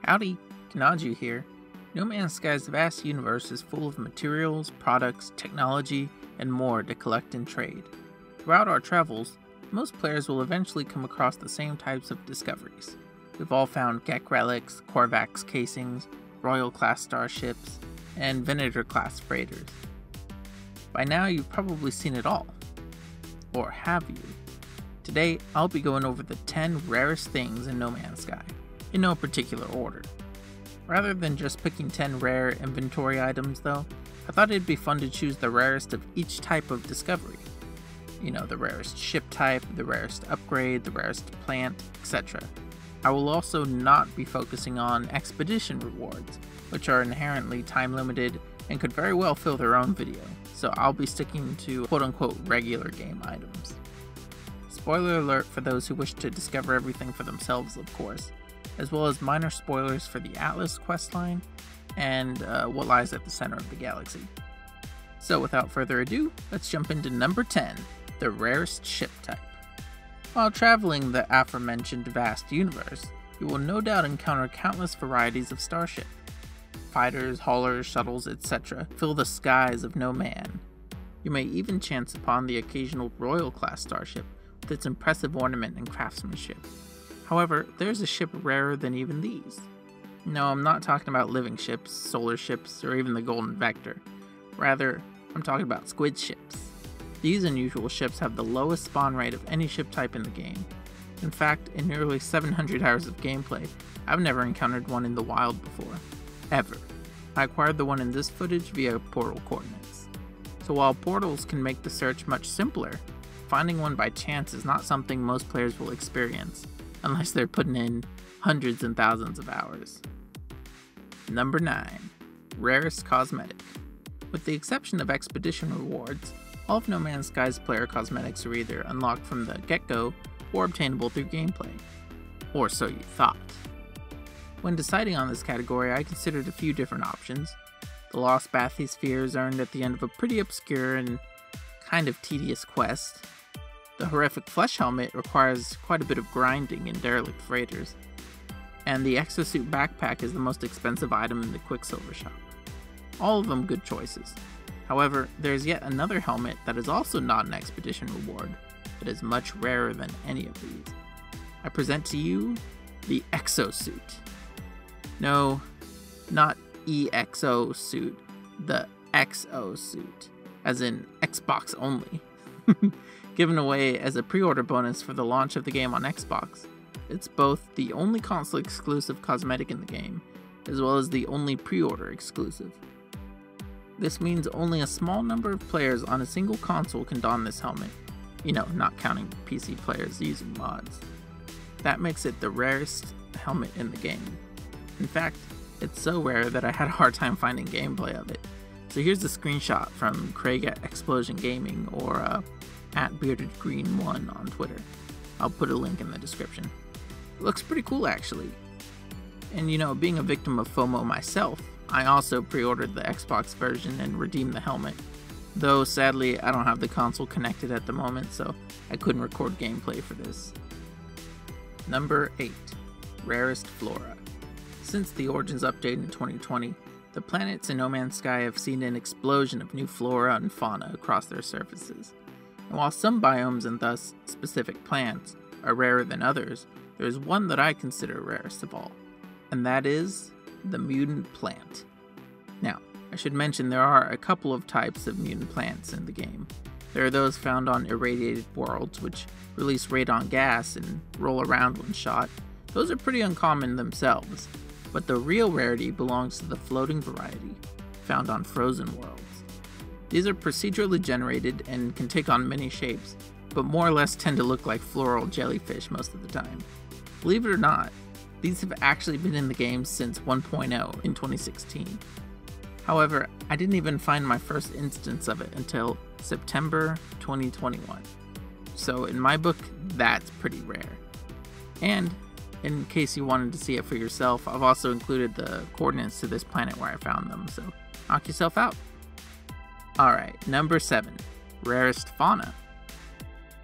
Howdy, Kanaju here. No Man's Sky's vast universe is full of materials, products, technology, and more to collect and trade. Throughout our travels, most players will eventually come across the same types of discoveries. We've all found Gek relics, Korvax casings, Royal-class starships, and Venator-class freighters. By now you've probably seen it all. Or have you? Today, I'll be going over the 10 rarest things in No Man's Sky, in no particular order. Rather than just picking 10 rare inventory items though, I thought it'd be fun to choose the rarest of each type of discovery. You know, the rarest ship type, the rarest upgrade, the rarest plant, etc. I will also not be focusing on expedition rewards, which are inherently time limited and could very well fill their own video, so I'll be sticking to quote-unquote regular game items. Spoiler alert for those who wish to discover everything for themselves, of course, as well as minor spoilers for the Atlas questline and what lies at the center of the galaxy. So without further ado, let's jump into number 10, the rarest ship type. While traveling the aforementioned vast universe, you will no doubt encounter countless varieties of starship. Fighters, haulers, shuttles, etc. fill the skies of No Man. You may even chance upon the occasional Royal-class starship with its impressive ornament and craftsmanship. However, there's a ship rarer than even these. No, I'm not talking about living ships, solar ships, or even the Golden Vector. Rather, I'm talking about squid ships. These unusual ships have the lowest spawn rate of any ship type in the game. In fact, in nearly 700 hours of gameplay, I've never encountered one in the wild before. Ever. I acquired the one in this footage via portal coordinates. So while portals can make the search much simpler, finding one by chance is not something most players will experience, unless they're putting in hundreds and thousands of hours. Number 9. Rarest Cosmetic. With the exception of expedition rewards, all of No Man's Sky's player cosmetics are either unlocked from the get-go or obtainable through gameplay. Or so you thought. When deciding on this category, I considered a few different options. The Lost Bathysphere is earned at the end of a pretty obscure and kind of tedious quest. The horrific flesh helmet requires quite a bit of grinding in derelict freighters. And the exosuit backpack is the most expensive item in the Quicksilver shop. All of them good choices. However, there's yet another helmet that is also not an expedition reward, but is much rarer than any of these. I present to you the exosuit. No, not EXO suit, the exosuit, as in Xbox only. Given away as a pre-order bonus for the launch of the game on Xbox, it's both the only console exclusive cosmetic in the game, as well as the only pre-order exclusive. This means only a small number of players on a single console can don this helmet, you know, not counting PC players using mods. That makes it the rarest helmet in the game. In fact, it's so rare that I had a hard time finding gameplay of it. So here's a screenshot from Craig at Explosion Gaming or at BeardedGreen1 on Twitter. I'll put a link in the description. It looks pretty cool actually. And you know, being a victim of FOMO myself, I also pre-ordered the Xbox version and redeemed the helmet. Though sadly, I don't have the console connected at the moment, so I couldn't record gameplay for this. Number 8. Rarest Flora. Since the Origins update in 2020, the planets in No Man's Sky have seen an explosion of new flora and fauna across their surfaces. And while some biomes and thus specific plants are rarer than others, there is one that I consider rarest of all, and that is the mutant plant. Now, I should mention there are a couple of types of mutant plants in the game. There are those found on irradiated worlds, which release radon gas and roll around when shot. Those are pretty uncommon themselves, but the real rarity belongs to the floating variety, found on frozen worlds. These are procedurally generated and can take on many shapes, but more or less tend to look like floral jellyfish most of the time. Believe it or not, these have actually been in the game since 1.0 in 2016. However, I didn't even find my first instance of it until September 2021. So in my book, that's pretty rare. And in case you wanted to see it for yourself, I've also included the coordinates to this planet where I found them, so knock yourself out. Alright, number 7. Rarest Fauna.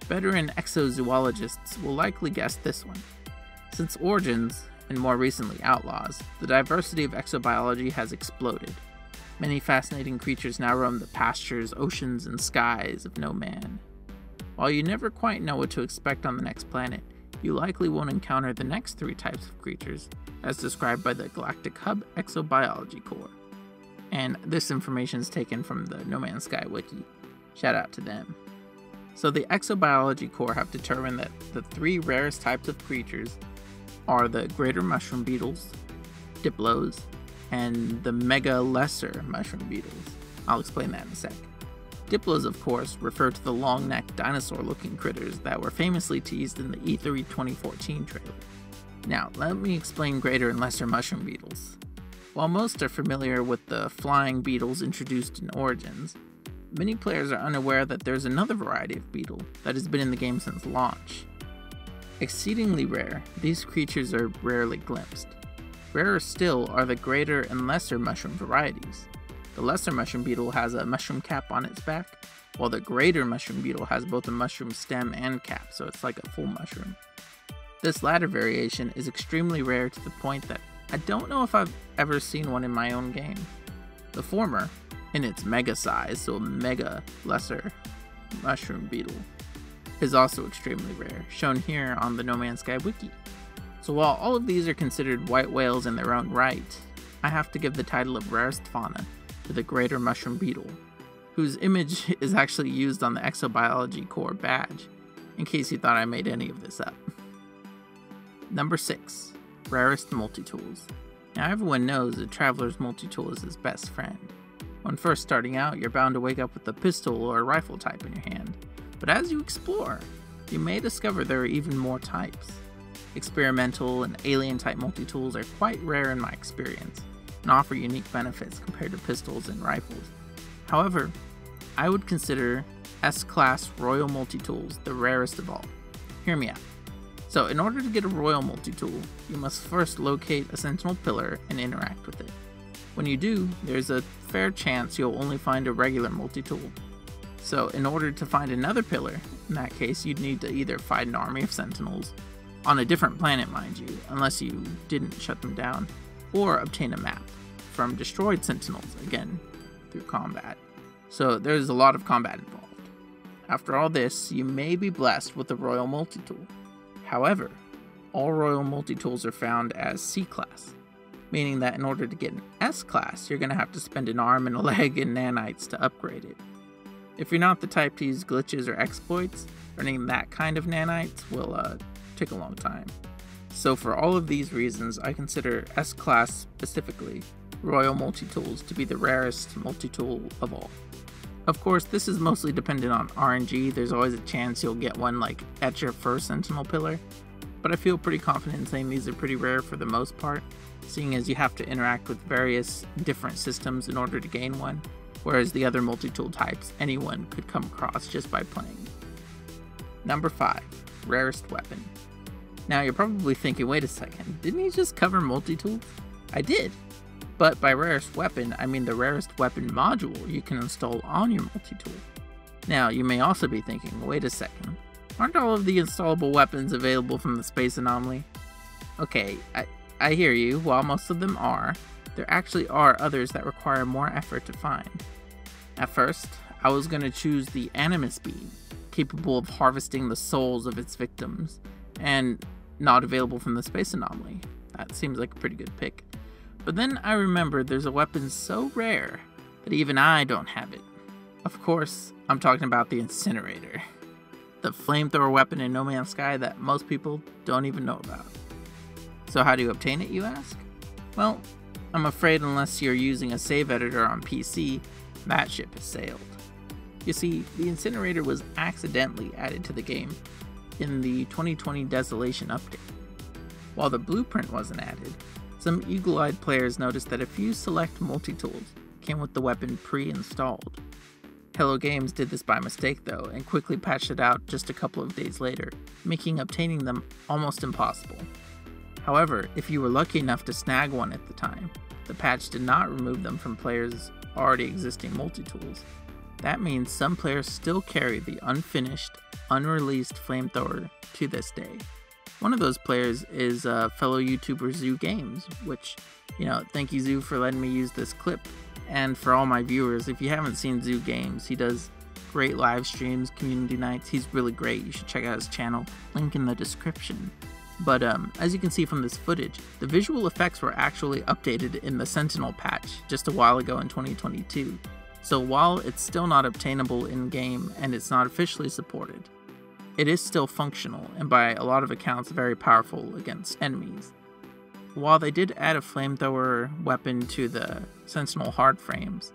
Veteran exozoologists will likely guess this one. Since Origins, and more recently outlaws, the diversity of exobiology has exploded. Many fascinating creatures now roam the pastures, oceans, and skies of no man. While you never quite know what to expect on the next planet, you likely won't encounter the next 3 types of creatures, as described by the Galactic Hub Exobiology Core. And this information is taken from the No Man's Sky wiki. Shout out to them. So the Exobiology Core have determined that the 3 rarest types of creatures are the greater mushroom beetles, diplos, and the mega lesser mushroom beetles. I'll explain that in a sec. Diplos, of course, refer to the long-necked dinosaur-looking critters that were famously teased in the E3 2014 trailer. Now, let me explain greater and lesser mushroom beetles. While most are familiar with the flying beetles introduced in Origins, many players are unaware that there's another variety of beetle that has been in the game since launch. Exceedingly rare, these creatures are rarely glimpsed. Rarer still are the greater and lesser mushroom varieties. The lesser mushroom beetle has a mushroom cap on its back, while the greater mushroom beetle has both a mushroom stem and cap, so it's like a full mushroom. This latter variation is extremely rare to the point that I don't know if I've ever seen one in my own game. The former, in its mega size, so mega lesser mushroom beetle, is also extremely rare, shown here on the No Man's Sky wiki. So while all of these are considered white whales in their own right, I have to give the title of Rarest Fauna to the greater mushroom beetle, whose image is actually used on the Exobiology Core badge, in case you thought I made any of this up. Number 6. Rarest Multi-Tools. Now everyone knows that Traveler's Multi-Tool is his best friend. When first starting out, you're bound to wake up with a pistol or a rifle type in your hand, but as you explore, you may discover there are even more types. Experimental and alien type multi-tools are quite rare in my experience, and offer unique benefits compared to pistols and rifles. However, I would consider S-Class Royal Multi-Tools the rarest of all. Hear me out. So in order to get a Royal Multi-Tool, you must first locate a Sentinel pillar and interact with it. When you do, there's a fair chance you'll only find a regular multi-tool. So in order to find another pillar, in that case you'd need to either fight an army of Sentinels, on a different planet mind you, unless you didn't shut them down, or obtain a map from destroyed Sentinels, again, through combat. So there's a lot of combat involved. After all this, you may be blessed with a Royal Multi-Tool. However, all Royal Multi-Tools are found as C-Class, meaning that in order to get an S-Class, you're going to have to spend an arm and a leg in nanites to upgrade it. If you're not the type to use glitches or exploits, earning that kind of nanites will take a long time. So for all of these reasons, I consider S-Class specifically, Royal Multi-Tools, to be the rarest multi-tool of all. Of course, this is mostly dependent on RNG. There's always a chance you'll get one like at your first Sentinel pillar, but I feel pretty confident in saying these are pretty rare for the most part, seeing as you have to interact with various different systems in order to gain one, whereas the other multi-tool types anyone could come across just by playing. Number 5. Rarest Weapon. Now you're probably thinking, wait a second, didn't he just cover multi-tools? I did, but by Rarest Weapon, I mean the Rarest Weapon module you can install on your multi-tool. Now you may also be thinking, wait a second, aren't all of the installable weapons available from the Space Anomaly? Okay, I hear you. While most of them are, there actually are others that require more effort to find. At first, I was going to choose the Animus Beam, capable of harvesting the souls of its victims, and not available from the Space Anomaly. That seems like a pretty good pick. But then I remembered there's a weapon so rare that even I don't have it. Of course, I'm talking about the Incinerator, the flamethrower weapon in No Man's Sky that most people don't even know about. So how do you obtain it, you ask? Well, I'm afraid unless you're using a save editor on PC, that ship has sailed. You see, the Incinerator was accidentally added to the game in the 2020 Desolation update. While the blueprint wasn't added, some eagle-eyed players noticed that a few select multi-tools came with the weapon pre-installed. Hello Games did this by mistake though, and quickly patched it out just a couple of days later, making obtaining them almost impossible. However, if you were lucky enough to snag one at the time, the patch did not remove them from players' already existing multi-tools. That means some players still carry the unfinished, unreleased flamethrower to this day, One of those players is fellow YouTuber Zoo Games, which, thank you Zoo for letting me use this clip. And for all my viewers, if you haven't seen Zoo Games, he does great live streams, community nights. He's really great. You should check out his channel. Link in the description. But as you can see from this footage, the visual effects were actually updated in the Sentinel patch just a while ago in 2022. So while it's still not obtainable in-game and it's not officially supported, it is still functional and by a lot of accounts very powerful against enemies. While they did add a flamethrower weapon to the Sentinel hard frames,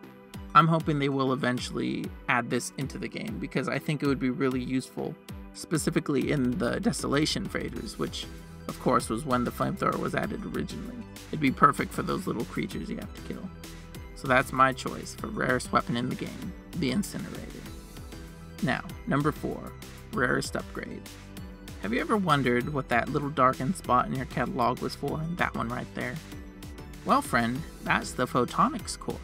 I'm hoping they will eventually add this into the game because I think it would be really useful, specifically in the Desolation Freighters, which of course was when the flamethrower was added originally. It'd be perfect for those little creatures you have to kill. So that's my choice for rarest weapon in the game, the Incinerator. Now, number 4, Rarest Upgrade. Have you ever wondered what that little darkened spot in your catalog was for? That one right there. Well friend, that's the Photonics Core,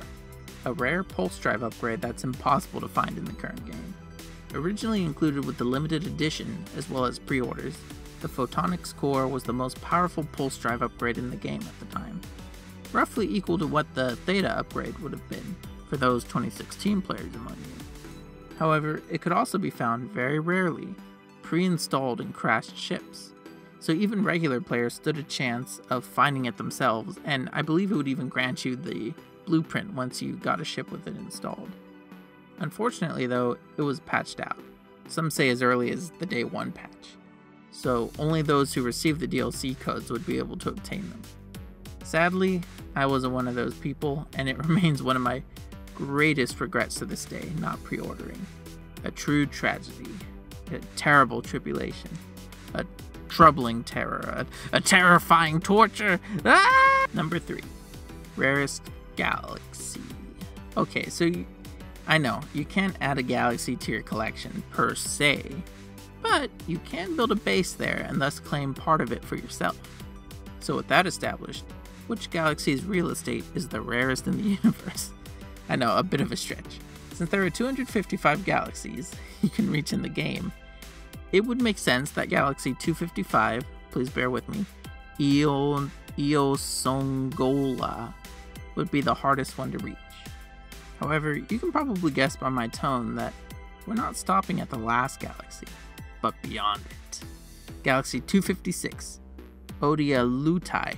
a rare pulse drive upgrade that's impossible to find in the current game. Originally included with the limited edition as well as pre-orders, the Photonics Core was the most powerful pulse drive upgrade in the game at the time, roughly equal to what the Theta upgrade would have been for those 2016 players among you. However, it could also be found very rarely, pre-installed in crashed ships, so even regular players stood a chance of finding it themselves, and I believe it would even grant you the blueprint once you got a ship with it installed. Unfortunately though, it was patched out, some say as early as the day 1 patch, so only those who received the DLC codes would be able to obtain them. Sadly, I wasn't one of those people, and it remains one of my greatest regrets to this day not pre-ordering. A true tragedy. A terrible tribulation, a troubling terror, a terrifying torture. Ah! Number 3, Rarest Galaxy. Okay, so I know you can't add a galaxy to your collection per se, but you can build a base there and thus claim part of it for yourself. So with that established, which galaxy's real estate is the rarest in the universe? I know, a bit of a stretch. Since there are 255 galaxies you can reach in the game, it would make sense that Galaxy 255, please bear with me, Eosongola, would be the hardest one to reach. However, you can probably guess by my tone that we're not stopping at the last galaxy, but beyond it. Galaxy 256, Odialutai,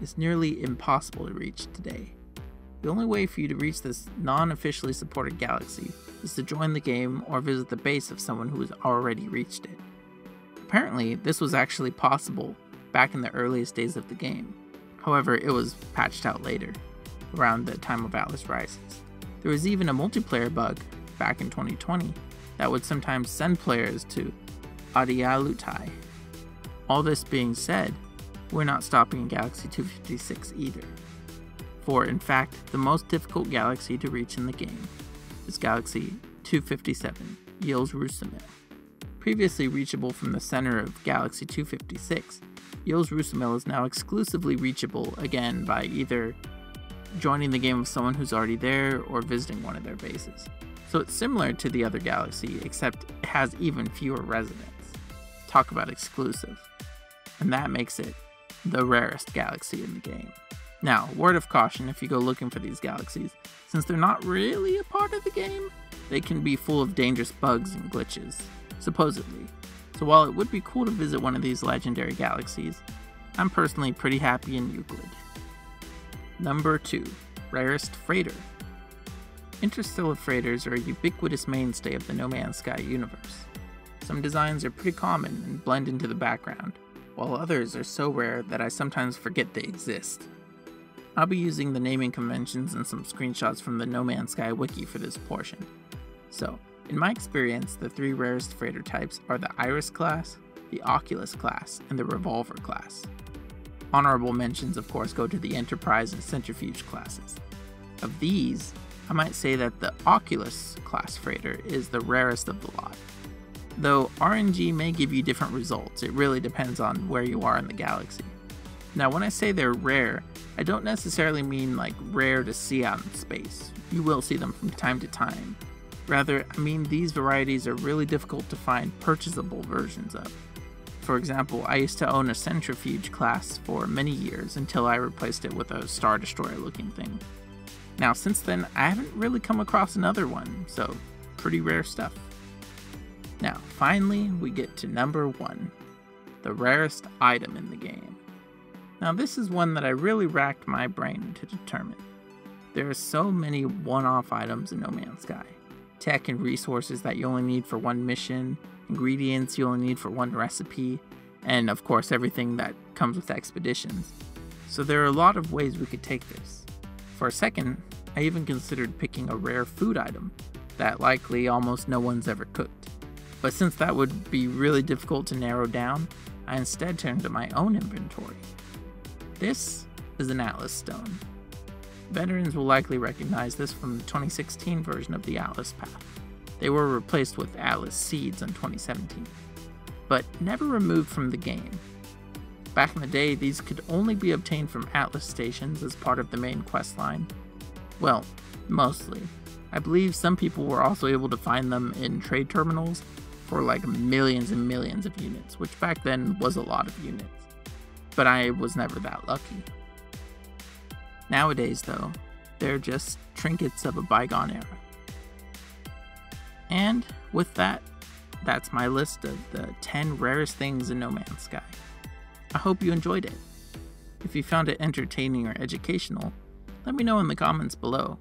is nearly impossible to reach today. The only way for you to reach this non-officially supported galaxy is to join the game or visit the base of someone who has already reached it. Apparently, this was actually possible back in the earliest days of the game. However, it was patched out later, around the time of Atlas Rises. There was even a multiplayer bug back in 2020 that would sometimes send players to Odialutai. All this being said, we're not stopping in Galaxy 256 either. For, in fact, the most difficult galaxy to reach in the game is Galaxy 257, Yils-Rusamil. Previously reachable from the center of Galaxy 256, Yils-Rusamil is now exclusively reachable again by either joining the game with someone who's already there or visiting one of their bases. So it's similar to the other galaxy, except it has even fewer residents. Talk about exclusive. And that makes it the rarest galaxy in the game. Now, word of caution if you go looking for these galaxies, since they're not really a part of the game, they can be full of dangerous bugs and glitches, supposedly. So while it would be cool to visit one of these legendary galaxies, I'm personally pretty happy in Euclid. Number 2, Rarest Freighter. Interstellar freighters are a ubiquitous mainstay of the No Man's Sky universe. Some designs are pretty common and blend into the background, while others are so rare that I sometimes forget they exist. I'll be using the naming conventions and some screenshots from the No Man's Sky wiki for this portion. So, in my experience, the 3 rarest freighter types are the Iris class, the Oculus class, and the Revolver class. Honorable mentions, of course, go to the Enterprise and Centrifuge classes. Of these, I might say that the Oculus class freighter is the rarest of the lot. Though RNG may give you different results, it really depends on where you are in the galaxy. Now when I say they're rare, I don't necessarily mean like rare to see out in space. You will see them from time to time. Rather, I mean these varieties are really difficult to find purchasable versions of. For example, I used to own a centrifuge class for many years until I replaced it with a Star Destroyer looking thing. Now since then, I haven't really come across another one, so pretty rare stuff. Now finally we get to number 1, the rarest item in the game. Now this is one that I really racked my brain to determine. There are so many one-off items in No Man's Sky. Tech and resources that you only need for one mission, ingredients you only need for one recipe, and of course everything that comes with expeditions. So there are a lot of ways we could take this. For a second, I even considered picking a rare food item that likely almost no one's ever cooked. But since that would be really difficult to narrow down, I instead turned to my own inventory. This is an Atlas stone. Veterans will likely recognize this from the 2016 version of the Atlas path. They were replaced with Atlas seeds in 2017, but never removed from the game. Back in the day, these could only be obtained from Atlas stations as part of the main quest line. Well, mostly. I believe some people were also able to find them in trade terminals for like millions and millions of units, which back then was a lot of units. But I was never that lucky. Nowadays though, they're just trinkets of a bygone era. And with that, that's my list of the 10 rarest things in No Man's Sky. I hope you enjoyed it. If you found it entertaining or educational, let me know in the comments below.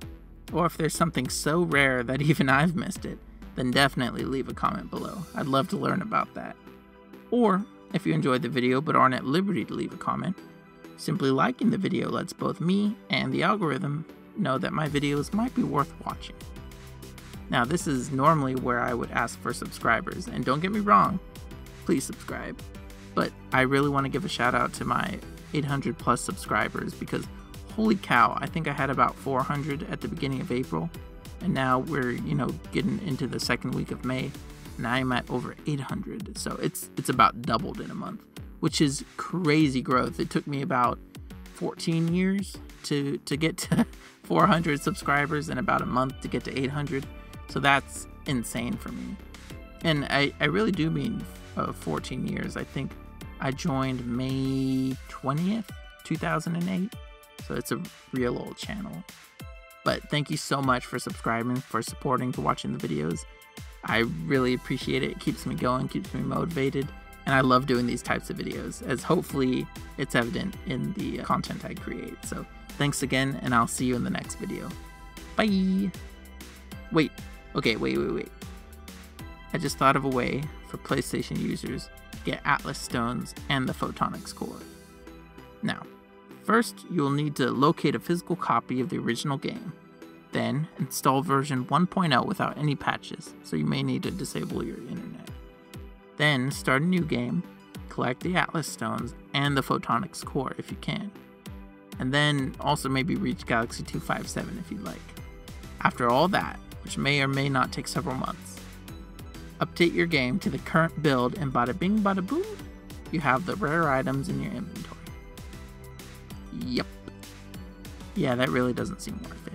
Or if there's something so rare that even I've missed it, then definitely leave a comment below. I'd love to learn about that. Or, if you enjoyed the video but aren't at liberty to leave a comment, simply liking the video lets both me and the algorithm know that my videos might be worth watching. Now this is normally where I would ask for subscribers, and don't get me wrong, please subscribe. But I really want to give a shout out to my 800 plus subscribers because holy cow, I think I had about 400 at the beginning of April, and now we're, getting into the second week of May, and I'm at over 800, so it's about doubled in a month, which is crazy growth. It took me about 14 years to get to 400 subscribers and about a month to get to 800, so that's insane for me. And I really do mean 14 years. I think I joined May 20th, 2008, so it's a real old channel. But thank you so much for subscribing, for supporting, for watching the videos. I really appreciate it. It keeps me going, keeps me motivated, and I love doing these types of videos, as hopefully it's evident in the content I create. So thanks again, and I'll see you in the next video. Bye! Wait. I just thought of a way for PlayStation users to get Atlas stones and the photonics core. Now, first you'll need to locate a physical copy of the original game. Then, install version 1.0 without any patches, so you may need to disable your internet. Then, start a new game, collect the Atlas stones and the photonics core if you can. And then, also maybe reach Galaxy 257 if you'd like. After all that, which may or may not take several months, update your game to the current build and bada bing bada boom, you have the rare items in your inventory. Yep. Yeah, that really doesn't seem worth it.